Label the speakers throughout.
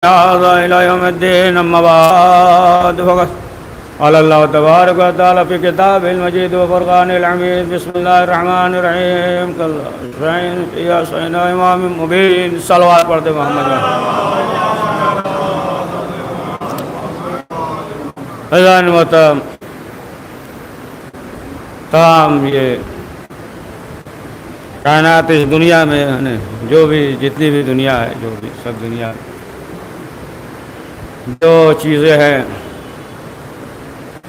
Speaker 1: هذا إلى يوم الدين. أما بعد فقد قال الله تبارك وتعالى في كتابه المجيد وفرقانه الحميد. بسم الله الرحمن الرحيم. يا سيدنا امام مبين. صلوات پڑھتے محمد اذان محترم تمام یہ کائنات اس دنیا میں جو بھی جتنی بھی دنیا ہے جو بھی سب دنیا جو چیزیں ہیں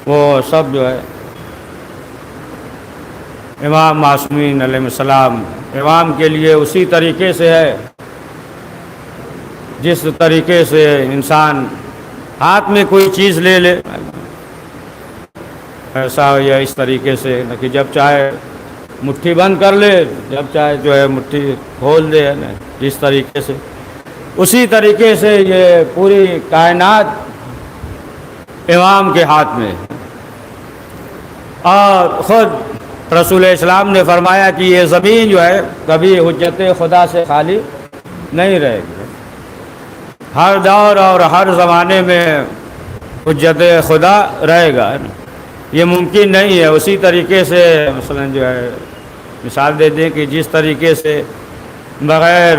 Speaker 1: وہ سب جو ہے امام معصومین علیہ السلام امام کے لیے اسی طریقے سے ہے جس طریقے سے انسان ہاتھ میں کوئی چیز لے لے ایسا یا اس طریقے سے نہ کہ جب چاہے مٹھی بند کر لے جب چاہے جو ہے مٹھی کھول دے نا اس طریقے سے اسی طریقے سے یہ پوری کائنات امام کے ہاتھ میں. اور خود رسول اسلام نے فرمایا کہ یہ زمین جو ہے کبھی حجت خدا سے خالی نہیں رہے گی. ہر دور اور ہر زمانے میں حجت خدا رہے گا. یہ ممکن نہیں ہے. اسی طریقے سے مثلا جو ہے مثال دے دیں کہ جس طریقے سے بغیر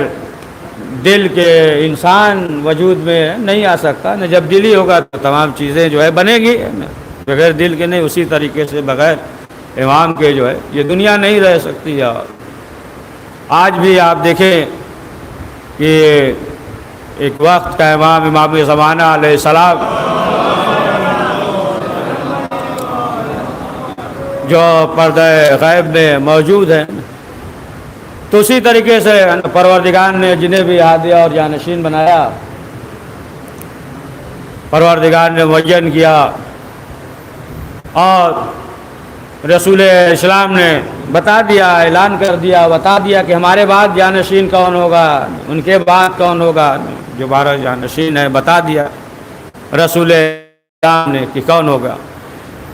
Speaker 1: دل کے انسان وجود میں نہیں آ سکتا نہ جب دل ہی ہوگا تو تمام چیزیں جو ہے بنے گی بغیر دل کے نہیں. اسی طریقے سے بغیر امام کے جو ہے یہ دنیا نہیں رہ سکتی. اور آج بھی آپ دیکھیں کہ ایک وقت کا امام زمانہ علیہ السلام جو پردہ غیب میں موجود ہیں تو اسی طریقے سے پروردگار نے جنہیں بھی ہادیہ اور جانشین بنایا پروردگار نے معین کیا اور رسول اسلام نے بتا دیا اعلان کر دیا بتا دیا کہ ہمارے بعد جانشین کون ہوگا ان کے بعد کون ہوگا. جو 12 جانشین ہیں بتا دیا رسول اسلام نے کہ کون ہوگا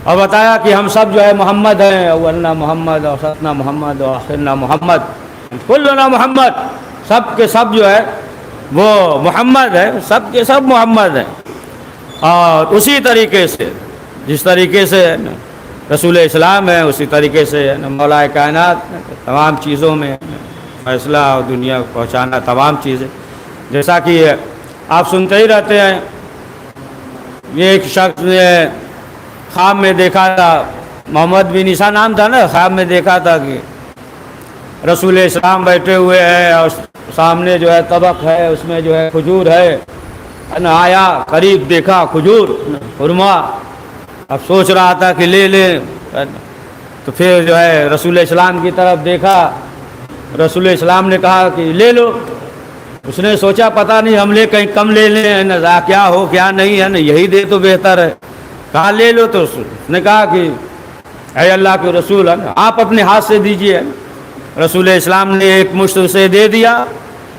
Speaker 1: اور بتایا کہ ہم سب جو ہے محمد ہیں. اولنا محمد اور وسطنا محمد اور آخرنا محمد کلنا محمد. سب کے سب جو ہے وہ محمد ہے. سب کے سب محمد ہیں. اور اسی طریقے سے جس طریقے سے رسول اسلام ہے اسی طریقے سے مولا کائنات تمام چیزوں میں فیصلہ اور دنیا کو پہنچانا تمام چیزیں. جیسا کہ آپ سنتے ہی رہتے ہیں یہ ایک شخص نے خواب میں دیکھا تھا محمد بن عیسیٰ نام تھا نا. خواب میں دیکھا تھا کہ رسول اسلام بیٹھے ہوئے ہیں اور سامنے جو ہے طبق ہے اس میں جو ہے کھجور ہے. آیا قریب دیکھا کھجور خرما. اب سوچ رہا تھا کہ لے لیں تو پھر جو ہے رسول اسلام کی طرف دیکھا. رسول اسلام نے کہا کہ لے لو. اس نے سوچا پتہ نہیں ہم لے کہیں کم لے لیں نہ کیا ہو کیا نہیں ہے نا یہی دے تو بہتر ہے. کہا لے لو. تو اس نے کہا کہ اے اللہ کے رسول آپ اپنے ہاتھ سے دیجئے. رسول اسلام نے ایک مشت سے دے دیا.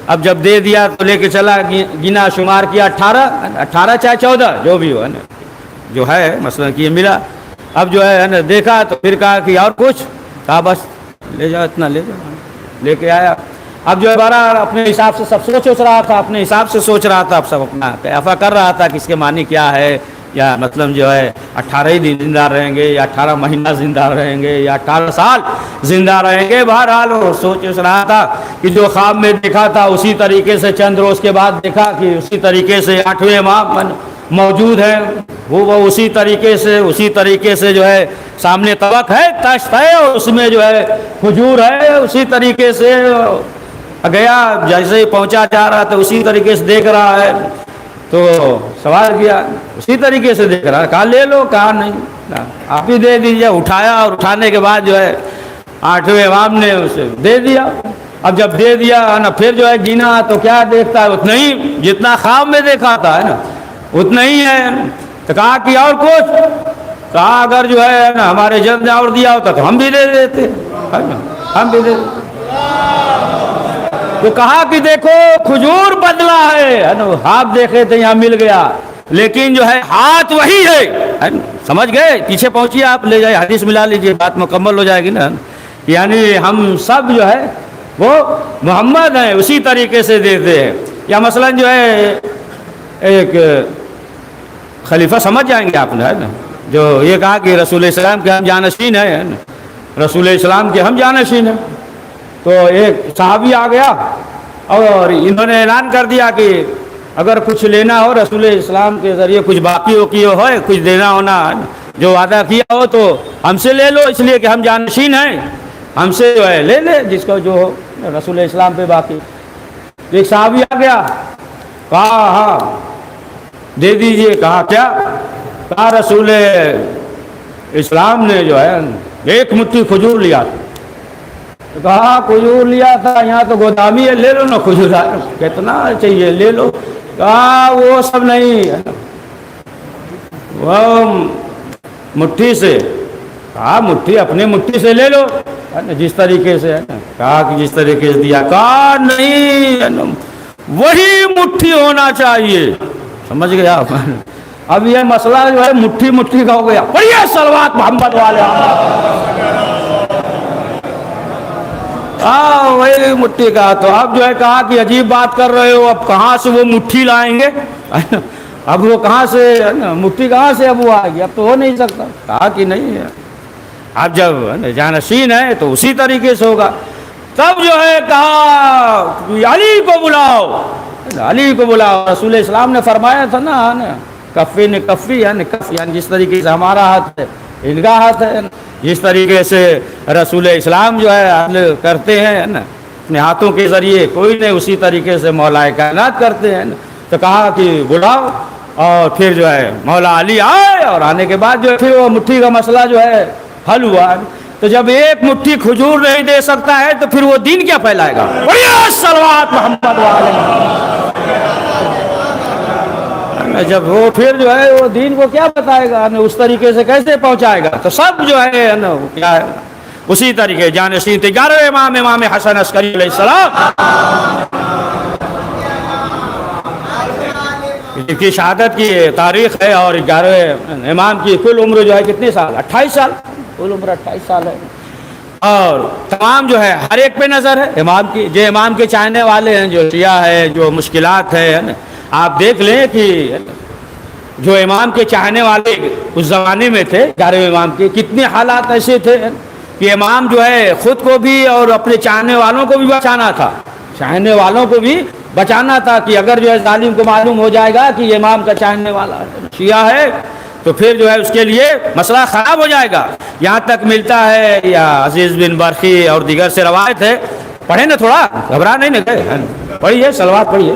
Speaker 1: اب جب دے دیا تو لے کے چلا گنا شمار کیا 18 چاہے 14 جو بھی ہو نا جو ہے مثلا کہ یہ ملا. اب جو ہے نا دیکھا تو پھر کہا کہ اور کچھ. کہا بس لے جاؤ اتنا لے جاؤ. لے کے آیا. اب جو ہے بارہ اپنے حساب سے سب سوچ رہا تھا اپنے حساب سے سوچ رہا تھا. اب سب اپنا قیافہ کر رہا تھا کہ اس کے معنی کیا ہے یا مطلب جو ہے 18 ہی دن زندہ رہیں گے یا 18 مہینہ زندہ رہیں گے یا 18 سال زندہ رہیں گے. بہرحال وہ سوچ رہا تھا کہ جو خواب میں دیکھا تھا اسی طریقے سے چند روز کے بعد دیکھا کہ اسی طریقے سے 8ویں امام موجود ہے. وہ اسی طریقے سے جو ہے سامنے طبق ہے تشت ہے اور اس میں جو ہے کھجور ہے. اسی طریقے سے گیا جیسے ہی پہنچا جا رہا تھا اسی طریقے سے دیکھ رہا ہے. تو سوال کیا اسی طریقے سے دیکھ رہا. کہا لے لو. کہا نہیں آپ ہی دے دیجیے. اٹھایا اور اٹھانے کے بعد جو ہے 8ویں امام نے اسے دے دیا. اب جب دے دیا نا پھر جو ہے گنا تو کیا دیکھتا ہے اتنا ہی جتنا خواب میں دیکھا تھا ہے نا اتنا ہی ہے. تو کہا کہ اور کچھ. کہا اگر جو ہے نا ہمارے جلد اور دیا ہوتا تو ہم بھی دے دیتے. ہم بھی دے دیتے. تو کہا کہ دیکھو کھجور بدلا ہے نا. ہاتھ دیکھے تھے یہاں مل گیا لیکن جو ہے ہاتھ وہی ہے. سمجھ گئے. پیچھے پہنچیے آپ لے جائے حدیث ملا لیجیے بات مکمل ہو جائے گی نا. یعنی ہم سب جو ہے وہ محمد ہیں اسی طریقے سے دیتے ہیں. یا مثلا جو ہے ایک خلیفہ سمجھ جائیں گے آپ نے، ہے نا، جو یہ کہا کہ رسول اسلام کے ہم جانشین ہیں، ہے نا، رسول اسلام کے ہم جانشین ہیں. تو ایک صحابی آ گیا اور انہوں نے اعلان کر دیا کہ اگر کچھ لینا ہو رسول اسلام کے ذریعے، کچھ باقی ہو کچھ دینا ہونا، جو وعدہ کیا ہو تو ہم سے لے لو، اس لیے کہ ہم جانشین ہیں، ہم سے جو ہے لے لے جس کو جو ہو رسول اسلام پہ باقی. ایک صحابی آ گیا، کہا ہاں دے دیجئے. کہا کیا؟ کہا رسول اسلام نے جو ہے ایک مٹھی کھجور لیا تھا. کہا کھجور لیا تھا، یہاں تو گودامی ہے، لے لو نا کھجور، کتنا چاہیے لے لو. کہا وہ سب نہیں، وہ مٹھی سے. کہا مٹھی اپنے مٹھی سے لے لو، جس طریقے سے، ہے نا. کہا کہ جس طریقے سے دیا. کہا نہیں، وہی مٹھی ہونا چاہیے. سمجھ گیا آپ؟ اب یہ مسئلہ جو ہے مٹھی مٹھی کا ہو گیا. پڑھیے صلوات محمد والے. وہی مٹھی کا. تو اب جو ہے کہا کہ عجیب بات کر رہے ہو، اب کہاں سے وہ مٹھی لائیں گے؟ اب وہ کہاں سے مٹھی کہاں سے اب وہ آئے گی؟ اب تو ہو نہیں سکتا. کہا کہ نہیں ہے، اب جب جانشین ہے تو اسی طریقے سے ہوگا. تب جو ہے کہا علی کو بلاؤ، علی کو بلاؤ. رسول اسلام نے فرمایا تھا نا کفی نے کفی، یعنی کف یعنی جس طریقے سے ہمارا ہاتھ ہے ان کا ہاتھ ہے، جس طریقے سے رسول اسلام جو ہے عدل کرتے ہیں نا اپنے ہاتھوں کے ذریعے، کوئی نہیں اسی طریقے سے مولا کائنات کرتے ہیں. تو کہا کہ بلاؤ، اور پھر جو ہے مولا علی آئے، اور آنے کے بعد جو ہے پھر وہ مٹھی کا مسئلہ جو ہے حل ہوا. تو جب ایک مٹھی کھجور نہیں دے سکتا ہے تو پھر وہ دین کیا پھیلائے گا؟ صلوات محمد والے. جب وہ پھر جو ہے وہ دین کو کیا بتائے گا، اس طریقے سے کیسے پہنچائے گا؟ تو سب جو ہے نا کیا ہے اسی طریقے جانشین تھے. 11ویں امام حسن عسکری علیہ السلام کی شہادت کی تاریخ ہے، اور 11ویں امام کی کل عمر جو ہے کتنے سال؟ 28 سال. کل عمر 28 سال ہے. اور تمام جو ہے ہر ایک پہ نظر ہے امام کی. جو امام کے چاہنے والے ہیں، جو شیعہ ہے، جو مشکلات ہے نا، آپ دیکھ لیں کہ جو امام کے چاہنے والے اس زمانے میں تھے 11ویں امام کے، کتنے حالات ایسے تھے کہ امام جو ہے خود کو بھی اور اپنے چاہنے والوں کو بھی بچانا تھا، چاہنے والوں کو بھی بچانا تھا کہ اگر جو ہے ظالم کو معلوم ہو جائے گا کہ یہ امام کا چاہنے والا شیعہ ہے تو پھر جو ہے اس کے لیے مسئلہ خراب ہو جائے گا. یہاں تک ملتا ہے، یا عزیز بن برقی اور دیگر سے روایت ہے، پڑھیں نا تھوڑا، گھبرا نہیں نہ گئے، پڑھیے صلوات پڑھیے.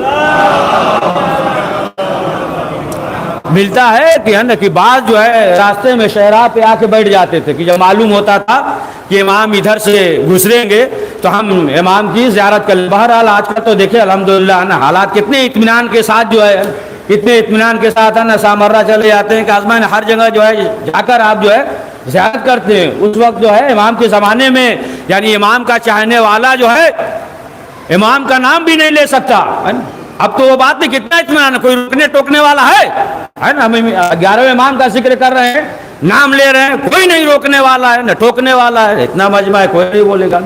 Speaker 1: ملتا ہے کہ کہ بعض جو ہے راستے میں شہرا پہ آ کے بیٹھ جاتے تھے کہ جب معلوم ہوتا تھا کہ امام ادھر سے گزریں گے تو ہم امام کی زیارت کر لیں. بہرحال آج کل تو دیکھیں الحمدللہ نا حالات کتنے اطمینان کے ساتھ جو ہے، کتنے اطمینان کے ساتھ ہے نا سامرہ چلے جاتے ہیں کہ آزمان ہر جگہ جو ہے جا کر آپ جو ہے زیارت کرتے ہیں. اس وقت جو ہے امام کے زمانے میں یعنی امام کا چاہنے والا جو ہے امام کا نام بھی نہیں لے سکتا. اب تو وہ بات نہیں، کتنا اطمینان ہے، کوئی روکنے ٹوکنے والا ہے نا. ہم 11ویں امام کا ذکر کر رہے ہیں، نام لے رہے ہیں، کوئی نہیں روکنے والا ہے نہ ٹوکنے والا ہے. اتنا مجمع ہے کوئی نہیں بولے گا.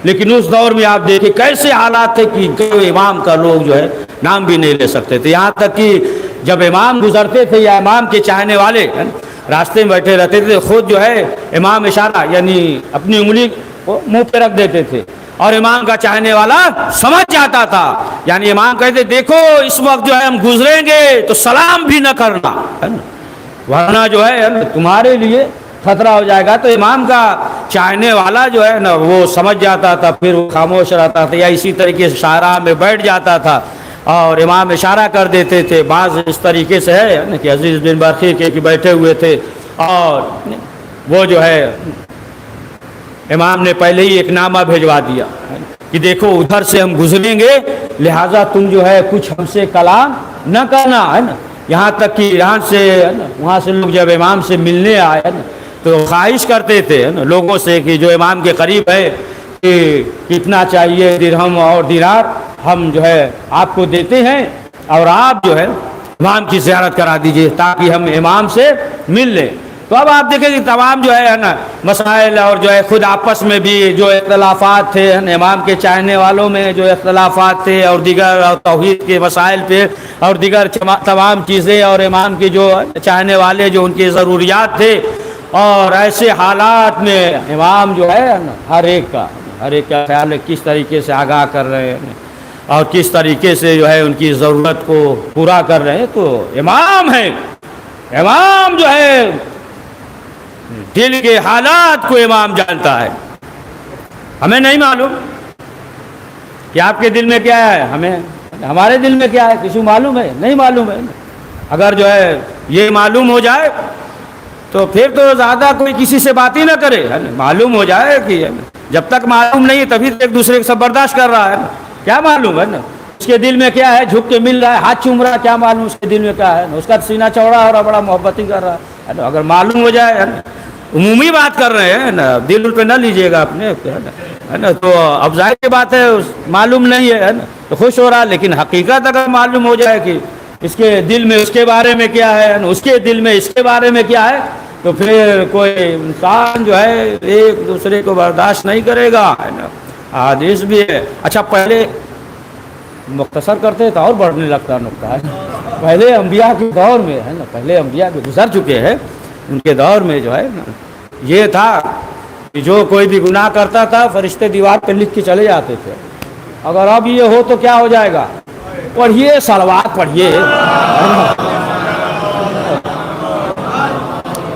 Speaker 1: لیکن اس دور میں آپ دیکھیں کیسے حالات تھے کہ امام کا لوگ جو ہے نام بھی نہیں لے سکتے تھے. یہاں تک کہ جب امام گزرتے تھے یا امام کے چاہنے والے راستے میں بیٹھے رہتے تھے، خود جو ہے امام اشارہ یعنی اپنی انگلی منہ پہ رکھ دیتے تھے اور امام کا چاہنے والا سمجھ جاتا تھا. یعنی امام کہتے دیکھو اس وقت جو ہے ہم گزریں گے تو سلام بھی نہ کرنا، ورنہ جو ہے تمہارے لیے خطرہ ہو جائے گا. تو امام کا چاہنے والا جو ہے نا وہ سمجھ جاتا تھا، پھر وہ خاموش رہتا تھا یا اسی طریقے سے شاہراہ میں بیٹھ جاتا تھا اور امام اشارہ کر دیتے تھے. بعض اس طریقے سے ہے کہ عزیز بن برقی کے بیٹھے ہوئے تھے اور وہ جو ہے امام نے پہلے ہی ایک نامہ بھیجوا دیا کہ دیکھو ادھر سے ہم گزریں گے، لہٰذا تم جو ہے کچھ ہم سے کلام نہ کرنا، ہے نا. یہاں تک کہ ایران سے وہاں سے لوگ جب امام سے ملنے آئے تو خواہش کرتے تھے لوگوں سے کہ جو امام کے قریب ہے کہ کتنا چاہیے درہم اور دینار ہم جو ہے آپ کو دیتے ہیں اور آپ جو ہے امام کی زیارت کرا دیجئے تاکہ ہم امام سے مل لیں. تو اب آپ دیکھیں کہ تمام جو ہے نا مسائل اور جو ہے خود آپس میں بھی جو اختلافات تھے، امام کے چاہنے والوں میں جو اختلافات تھے اور دیگر توحید کے مسائل پہ اور دیگر تمام چیزیں، اور امام کی جو چاہنے والے جو ان کی ضروریات تھے، اور ایسے حالات میں امام جو ہے نا ہر ایک کا خیال ہے کس طریقے سے آگاہ کر رہے ہیں اور کس طریقے سے جو ہے ان کی ضرورت کو پورا کر رہے ہیں. تو امام ہے، امام جو ہے دل کے حالات کو امام جانتا ہے. ہمیں نہیں معلوم کہ آپ کے دل میں کیا ہے، ہمارے دل میں کیا ہے، کسی کو معلوم ہے؟ نہیں معلوم ہے. اگر جو ہے یہ معلوم ہو جائے تو پھر تو زیادہ کوئی کسی سے بات ہی نہ کرے. معلوم ہو جائے کہ جب تک معلوم نہیں تبھی تو ایک دوسرے کو سب برداشت کر رہا ہے نا. کیا معلوم ہے نا اس کے دل میں کیا ہے، جھک کے مل رہا ہے، ہاتھ چوم رہا ہے، کیا معلوم اس کے دل میں کیا ہے. اس کا سینہ چوڑا ہو رہا، بڑا محبت ہی کر رہا ہے نا. اگر معلوم ہو جائے عمومی بات کر رہے ہیں نا، دل پہ نہ لیجیے گا اپنے ہے نا. تو اب ظاہر کی بات ہے معلوم نہیں ہے نا تو خوش ہو رہا، لیکن حقیقت اگر معلوم ہو جائے کہ اس کے دل میں اس کے بارے میں کیا ہے، اس کے دل میں اس کے بارے میں کیا ہے، تو پھر کوئی انسان جو ہے ایک دوسرے کو برداشت نہیں کرے گا ہے نا. حدیث بھی ہے. اچھا پہلے مختصر کرتے تو اور بڑھنے لگتا نقطہ ہے. پہلے انبیاء کے دور میں ہے نا، پہلے انبیاء کے گزر چکے ہیں، ان کے دور میں جو ہے نا یہ تھا کہ جو کوئی بھی گناہ کرتا تھا فرشتے دیوار پہ لکھ کے چلے جاتے تھے. اگر اب یہ ہو تو کیا ہو جائے گا، پڑھیے صلوات پڑھیے.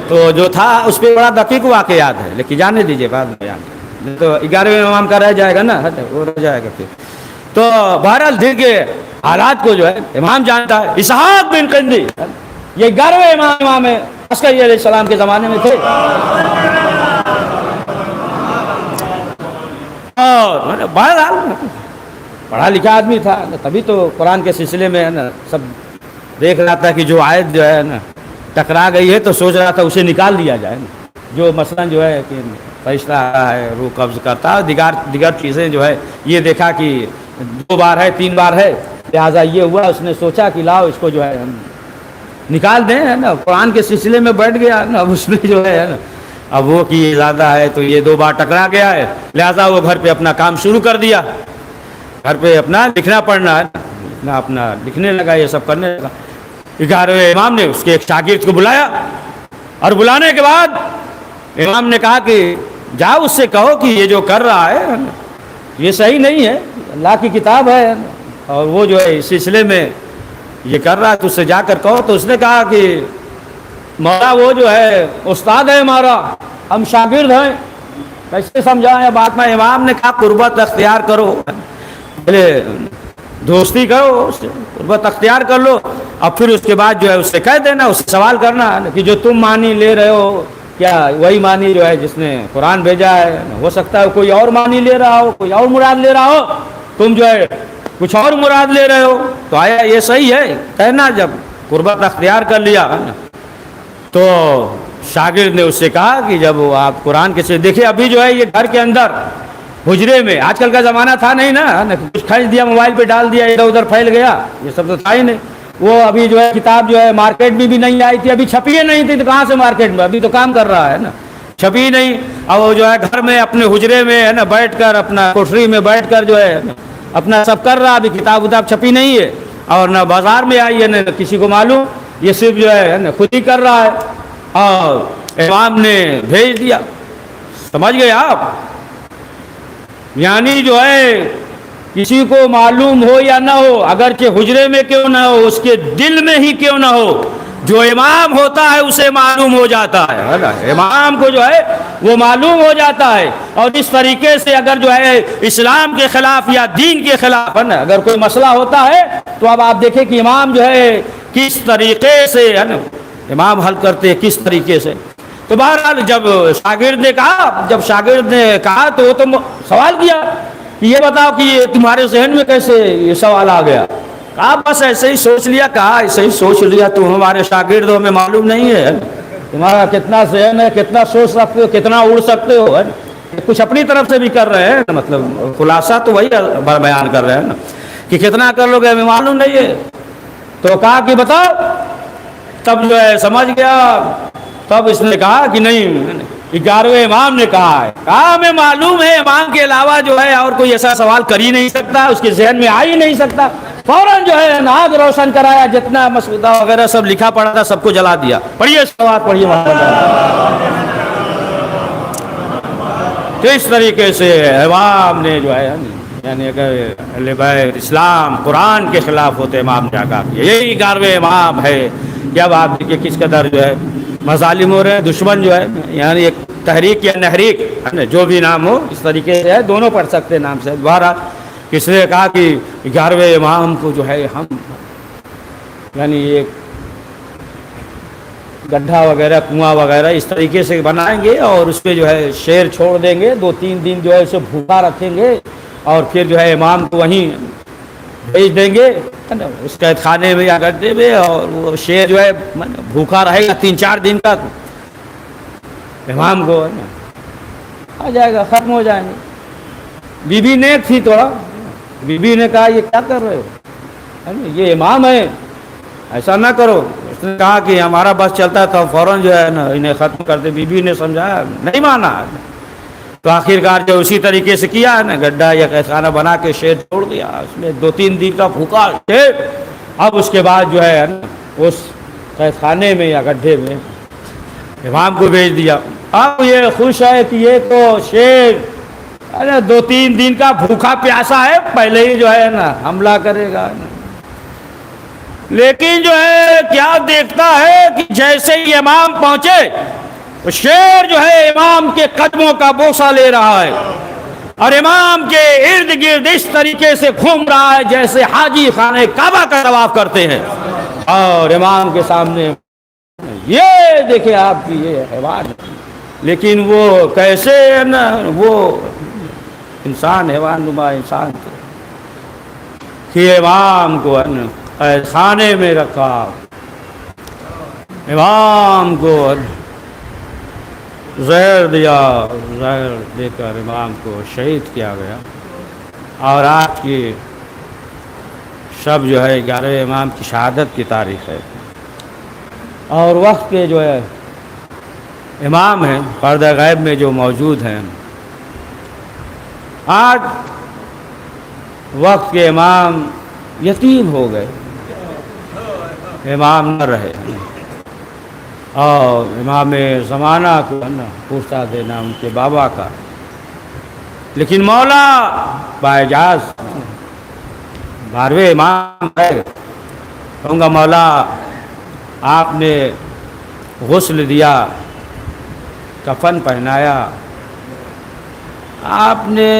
Speaker 1: تو جو تھا اس پہ بڑا دقیق واقع یاد ہے، لیکن جانے دیجیے بعد میں بیان، تو 11ویں امام کا رہ جائے گا نا، وہ رہ جائے گا پھر. تو بہرحال دل کے حالات کو جو ہے امام جانتا ہے. اسحاق بن قندی یہ 11ویں امام ہے، عسکری علیہ السلام کے زمانے میں تھے، اور بہرحال پڑھا لکھا آدمی تھا، تبھی تو قرآن کے سلسلے میں ہے نا سب دیکھ رہا تھا کہ جو آیت جو ہے نا ٹکرا گئی ہے تو سوچ رہا تھا اسے نکال دیا جائے نا. جو مثلا جو ہے کہ فرشتہ ہے، روح قبض کرتا ہے، دیگر چیزیں جو ہے یہ دیکھا کہ 2 بار ہے 3 بار ہے، لہٰذا یہ ہوا اس نے سوچا کہ لاؤ اس کو جو ہے نکال دیں ہے نا. قرآن کے سلسلے میں بیٹھ گیا نا، اب اس میں جو ہے نا اب وہ کہ یہ زیادہ ہے تو یہ 2 بار ٹکرا گیا ہے، لہٰذا وہ گھر پہ اپنا کام شروع کر دیا، گھر پہ اپنا لکھنا پڑھنا ہے، اپنا لکھنے لگا، یہ سب کرنے لگا. 11ویں امام نے اس کے ایک شاگرد کو بلایا، اور بلانے کے بعد امام نے کہا کہ جاؤ اس سے کہو کہ یہ جو کر رہا ہے یہ صحیح نہیں ہے، اللہ کی کتاب ہے اور وہ جو ہے اس سلسلے میں یہ کر رہا ہے تو اس سے جا کر کہو. تو اس نے کہا کہ مولا وہ جو ہے استاد ہے ہمارا، ہم شاگرد ہیں، کیسے سمجھائیں بات میں. امام نے کہا قربت اختیار کرو، پہلے دوستی کرو، قربت اختیار کر لو، اب پھر اس کے بعد جو ہے اس سے کہہ دینا، اس سے سوال کرنا کہ جو تم معنی لے رہے ہو کیا وہی معنی جو ہے جس نے قرآن بھیجا ہے؟ ہو سکتا ہے کوئی اور معنی لے رہا ہو، کوئی اور مراد لے رہا ہو، تم جو ہے کچھ اور مراد لے رہے ہو، تو آیا یہ صحیح ہے کہنا. جب قربت اختیار کر لیا تو شاگرد نے اس سے کہا کہ جب آپ قرآن کے سے دیکھیں، ابھی جو ہے یہ گھر کے اندر حجرے میں، آج کل کا زمانہ تھا نہیں نا، کچھ کھینچ دیا موبائل پہ ڈال دیا ادھر ادھر پھیل گیا، یہ سب تو تھا ہی نہیں. وہ ابھی جو ہے کتاب جو ہے مارکیٹ میں بھی نہیں آئی تھی، ابھی چھپی ہی نہیں تھی، تو کہاں سے مارکیٹ میں، ابھی تو کام کر رہا ہے نا، چھپی نہیں. اور وہ جو ہے گھر میں اپنے حجرے میں ہے نا بیٹھ کر، اپنا کوٹری میں بیٹھ کر جو ہے اپنا سب کر رہا، ابھی کتاب اتاب چھپی نہیں ہے اور نہ بازار میں آئی ہے، نہ کسی کو معلوم، یہ صرف جو ہے نا خود ہی کر رہا ہے. اور امام نے بھیج دیا. سمجھ گئے آپ؟ یعنی جو ہے کسی کو معلوم ہو یا نہ ہو، اگرچہ حجرے میں کیوں نہ ہو، اس کے دل میں ہی کیوں نہ ہو، جو امام ہوتا ہے اسے معلوم ہو جاتا ہے. امام کو جو ہے وہ معلوم ہو جاتا ہے. اور اس طریقے سے اگر جو ہے اسلام کے خلاف یا دین کے خلاف ہے نا اگر کوئی مسئلہ ہوتا ہے تو اب آپ دیکھیں کہ امام جو ہے کس طریقے سے ہے نا امام حل کرتے کس طریقے سے. تو بہرحال جب شاگرد نے کہا تو وہ تو سوال کیا کہ یہ بتاؤ کہ یہ تمہارے ذہن میں کیسے یہ سوال آ گیا. کہا بس ایسے ہی سوچ لیا. کہا ایسے ہی سوچ لیا، تم ہمارے شاگرد ہو، ہمیں معلوم نہیں ہے تمہارا کتنا ذہن ہے، کتنا سوچ سکتے ہو، کتنا اڑ سکتے ہو. کچھ اپنی طرف سے بھی کر رہے ہیں، مطلب خلاصہ تو وہی بیان کر رہے ہیں نا کہ کتنا کر لو گے ہمیں معلوم نہیں ہے. تو کہا کہ بتاؤ. تب جو ہے سمجھ گیا تب اس نے کہا کہ نہیں، 11ویں امام نے کہا ہے، کہا ہمیں معلوم ہے امام کے علاوہ جو ہے اور کوئی ایسا سوال کر ہی نہیں سکتا، اس کے ذہن میں آ ہی نہیں سکتا۔ فوراً جو ہے آگ روشن کرایا، جتنا مسودہ وغیرہ سب لکھا پڑا تھا سب کو جلا دیا۔ پڑھیے سوال پڑھیے کس طریقے سے امام نے جو ہے یعنی اگر اہل بیت اسلام قرآن کے خلاف ہوتے امام نے کہا کہ یہی 11ویں امام ہے۔ جب آپ دیکھیے کس قدر جو ہے مظالم ہو رہے ہیں، دشمن جو ہے یعنی ایک تحریک یا نحریک جو بھی نام ہو اس طریقے سے ہے، دونوں پڑھ سکتے نام سے۔ دوبارہ کس نے کہا کہ 11ویں امام کو جو ہے ہم یعنی ایک گڈھا وغیرہ کنواں وغیرہ اس طریقے سے بنائیں گے اور اس پہ جو ہے شیر چھوڑ دیں گے، 2-3 دن جو ہے اسے بھوکا رکھیں گے اور پھر جو ہے امام کو وہیں بھیج دیں گے اس قید خانے میں یا گڈھے میں، اور وہ شیر جو ہے بھوکا رہے گا 3-4 دن تک، امام کو آ جائے گا، ختم ہو جائیں گے۔ بی بی نیک تھی تھوڑا، بی بی نے کہا یہ کیا کر رہے ہو، یہ امام ہے، ایسا نہ کرو۔ اس نے کہا کہ ہمارا بس چلتا تھا فوراً جو ہے نا انہیں ختم کر دے۔ بی بی نے سمجھایا، نہیں مانا، تو آخرکار جو اسی طریقے سے کیا ہے نا، گڈھا یا قید خانہ بنا کے شیر چھوڑ دیا، اس میں 2-3 دن کا بھوکا شیر۔ اب اس کے بعد جو ہے اس قید خانے میں یا گڈھے میں امام کو بھیج دیا۔ اب یہ خوش ہے کہ یہ تو شیر 2-3 دن کا بھوکا پیاسا ہے، پہلے ہی جو ہے نا حملہ کرے گا۔ لیکن جو ہے کیا دیکھتا ہے کہ جیسے ہی امام پہنچے، شیر جو ہے امام کے قدموں کا بوسہ لے رہا ہے اور امام کے ارد گرد اس طریقے سے گھوم رہا ہے جیسے حاجی خانہ کعبہ کا طواف کرتے ہیں، اور امام کے سامنے یہ دیکھیں آپ کی یہ حیوان، لیکن وہ کیسے ہے نا، وہ انسان حیوان نما انسان تھے کہ امام کو قید خانے میں رکھا، امام کو زہر دیا، زہر دے کر امام کو شہید کیا گیا۔ اور آج کی شب جو ہے 11ویں امام کی شہادت کی تاریخ ہے، اور وقت کے جو ہے امام ہیں پردہ غیب میں جو موجود ہیں، آج وقت کے امام یتیم ہو گئے، امام نہ رہے، اور امام زمانہ کو پوچھتا دینا ان کے بابا کا۔ لیکن مولا باعجاز 12ویں امام ہے، کہوں گا مولا آپ نے غسل دیا، کفن پہنایا، آپ نے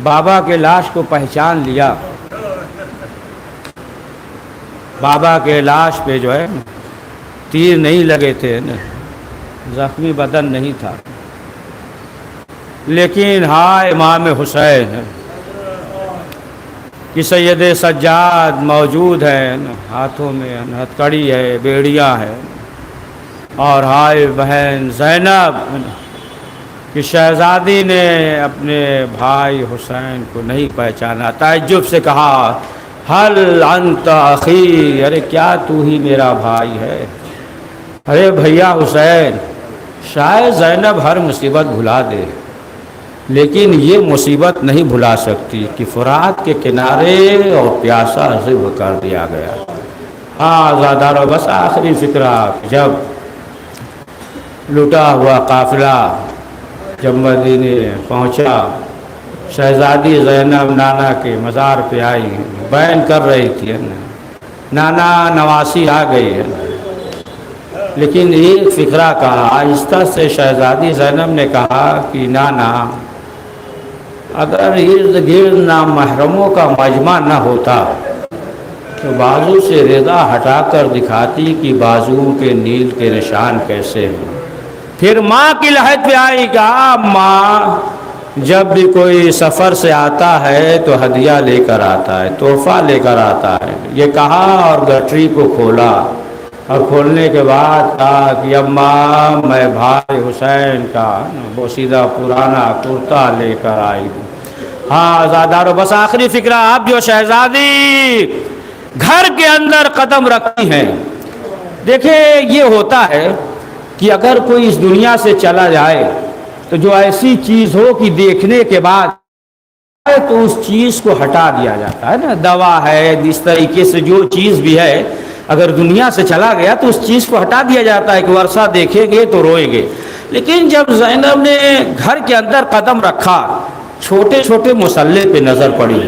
Speaker 1: بابا کے لاش کو پہچان لیا، بابا کے لاش پہ جو ہے تیر نہیں لگے تھے، زخمی بدن نہیں تھا، لیکن ہاں امام حسین کہ سید سجاد موجود ہیں، ہاتھوں میں ہتھکڑی ہے، بیڑیاں ہے، اور ہائے بہن زینب کہ شہزادی نے اپنے بھائی حسین کو نہیں پہچانا، تعجب سے کہا حل انت اخی، ارے کیا تو ہی میرا بھائی ہے؟ ارے بھیا حسین، شاید زینب ہر مصیبت بھلا دے لیکن یہ مصیبت نہیں بھلا سکتی کہ فرات کے کنارے اور پیاسا ذبح کر دیا گیا۔ ہاں زادارو بس آخری فکرہ، جب لٹا ہوا قافلہ جب مدینے پہنچا، شہزادی زینب نانا کے مزار پہ آئی، بیان کر رہی تھی، نانا نواسی آ گئی ہے، لیکن ایک فکرہ کہا، آہستہ سے شہزادی زینب نے کہا کہ نانا اگر ارد گرد نامحرموں کا مجمع نہ ہوتا تو بازو سے رضا ہٹا کر دکھاتی کہ بازوؤں کے نیل کے نشان کیسے ہیں۔ پھر ماں کی لحد پہ آئی، کہا ماں جب بھی کوئی سفر سے آتا ہے تو ہدیہ لے کر آتا ہے، تحفہ لے کر آتا ہے، یہ کہا اور گٹری کو کھولا، اور کھولنے کے بعد کہا کہ اماں میں بھائی حسین کا بوسیدہ پرانا کرتا لے کر آئی ہوں۔ ہاں زادارو بس آخری فکرہ، اب جو شہزادی گھر کے اندر قدم رکھتی ہیں دیکھیں یہ ہوتا ہے کہ اگر کوئی اس دنیا سے چلا جائے تو جو ایسی چیز ہو کہ دیکھنے کے بعد تو اس چیز کو ہٹا دیا جاتا ہے نا، دوا ہے، اس طریقے سے جو چیز بھی ہے اگر دنیا سے چلا گیا تو اس چیز کو ہٹا دیا جاتا ہے کہ ورثہ دیکھیں گے تو روئیں گے. لیکن جب زینب نے گھر کے اندر قدم رکھا، چھوٹے چھوٹے مسلح پہ نظر پڑی،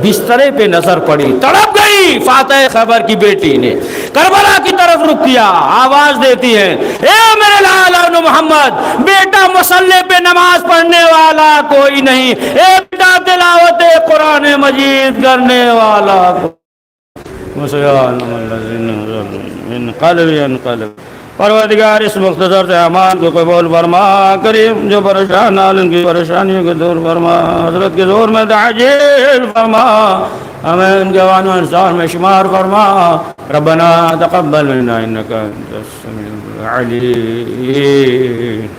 Speaker 1: بسترے پہ نظر پڑی، تڑپ گئی. فاتح خیبر کی بیٹی نے کربلا کی طرف رخ کیا، آواز دیتی ہے اے میرے لال ابن محمد، بیٹا مسلح پہ نماز پڑھنے والا کوئی نہیں، اے بیٹا تلاوت قرآن مجید کرنے والا پروردگار اس مختصر سے اعمال کو قبول فرما، کریم جو پریشان عالم کی پریشانیوں کو دور فرما، حضرت کے زور میں تعجیل فرما، ہمیں ان جوان و انصار میں شمار فرما. ربنا تقبل منا انك انت السميع العليم.